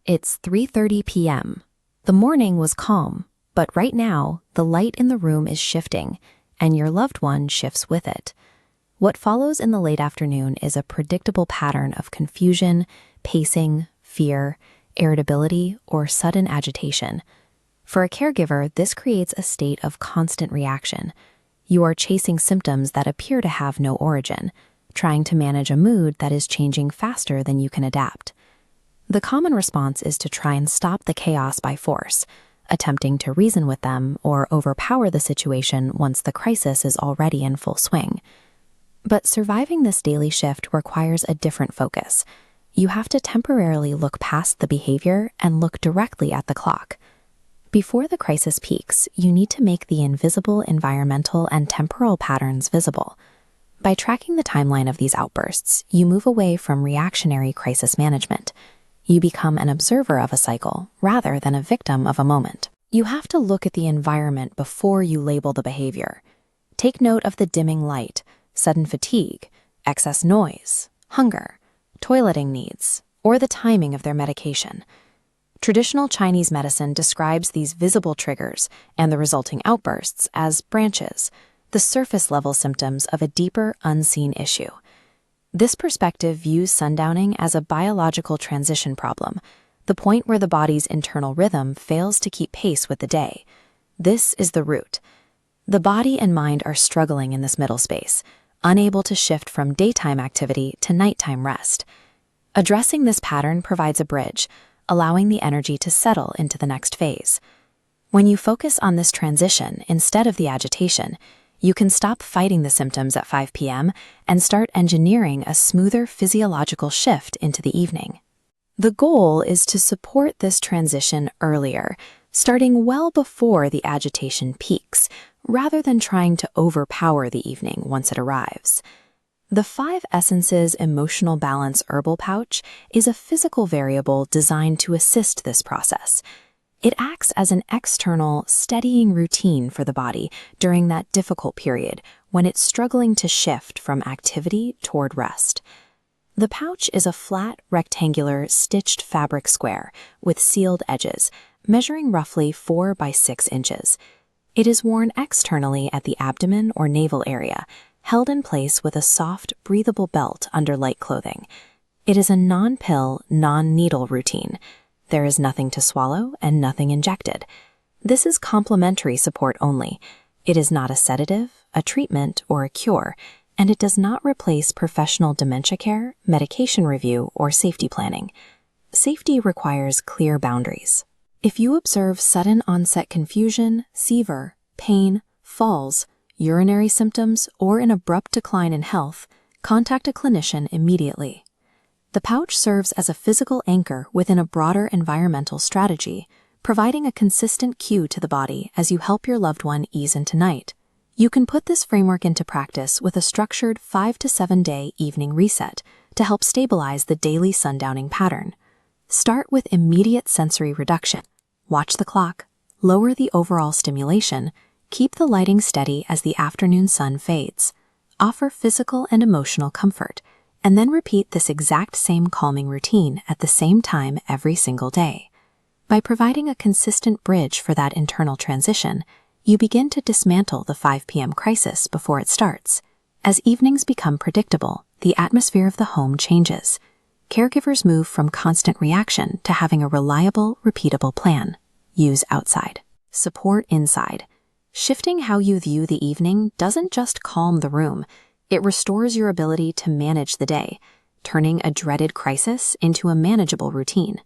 It's 3:30 p.m. The morning was calm, but right now, the light in the room is shifting, and your loved one shifts with it. What follows in the late afternoon is a predictable pattern of confusion, pacing, fear, irritability, or sudden agitation. For a caregiver, this creates a state of constant reaction. You are chasing symptoms that appear to have no origin, trying to manage a mood that is changing faster than you can adapt. The common response is to try and stop the chaos by force, attempting to reason with them or overpower the situation once the crisis is already in full swing. But surviving this daily shift requires a different focus. You have to temporarily look past the behavior and look directly at the clock. Before the crisis peaks, you need to make the invisible environmental and temporal patterns visible. By tracking the timeline of these outbursts, you move away from reactionary crisis management. You become an observer of a cycle rather than a victim of a moment. You have to look at the environment before you label the behavior. Take note of the dimming light, sudden fatigue, excess noise, hunger, toileting needs, or the timing of their medication. Traditional Chinese medicine describes these visible triggers and the resulting outbursts as branches, the surface-level symptoms of a deeper, unseen issue. This perspective views sundowning as a biological transition problem, the point where the body's internal rhythm fails to keep pace with the day. This is the root. The body and mind are struggling in this middle space, unable to shift from daytime activity to nighttime rest. Addressing this pattern provides a bridge, allowing the energy to settle into the next phase. When you focus on this transition instead of the agitation, you can stop fighting the symptoms at 5 p.m. and start engineering a smoother physiological shift into the evening. The goal is to support this transition earlier, starting well before the agitation peaks, rather than trying to overpower the evening once it arrives. The 5 Essences Emotional Balance Herbal Pouch is a physical variable designed to assist this process. It acts as an external, steadying routine for the body during that difficult period when it's struggling to shift from activity toward rest. The pouch is a flat, rectangular, stitched fabric square with sealed edges, measuring roughly 4 by 6 inches. It is worn externally at the abdomen or navel area, held in place with a soft, breathable belt under light clothing. It is a non-pill, non-needle routine. There is nothing to swallow and nothing injected. This is complementary support only. It is not a sedative, a treatment, or a cure, and it does not replace professional dementia care, medication review, or safety planning. Safety requires clear boundaries. If you observe sudden onset confusion, fever, pain, falls, urinary symptoms, or an abrupt decline in health, contact a clinician immediately. The pouch serves as a physical anchor within a broader environmental strategy, providing a consistent cue to the body as you help your loved one ease into night. You can put this framework into practice with a structured 5 to 7 day evening reset to help stabilize the daily sundowning pattern. Start with immediate sensory reduction. Watch the clock, lower the overall stimulation, keep the lighting steady as the afternoon sun fades. Offer physical and emotional comfort, and then repeat this exact same calming routine at the same time every single day. By providing a consistent bridge for that internal transition, you begin to dismantle the 5 p.m. crisis before it starts. As evenings become predictable, the atmosphere of the home changes. Caregivers move from constant reaction to having a reliable, repeatable plan. Use outside. Support inside. Shifting how you view the evening doesn't just calm the room, it restores your ability to manage the day, turning a dreaded crisis into a manageable routine.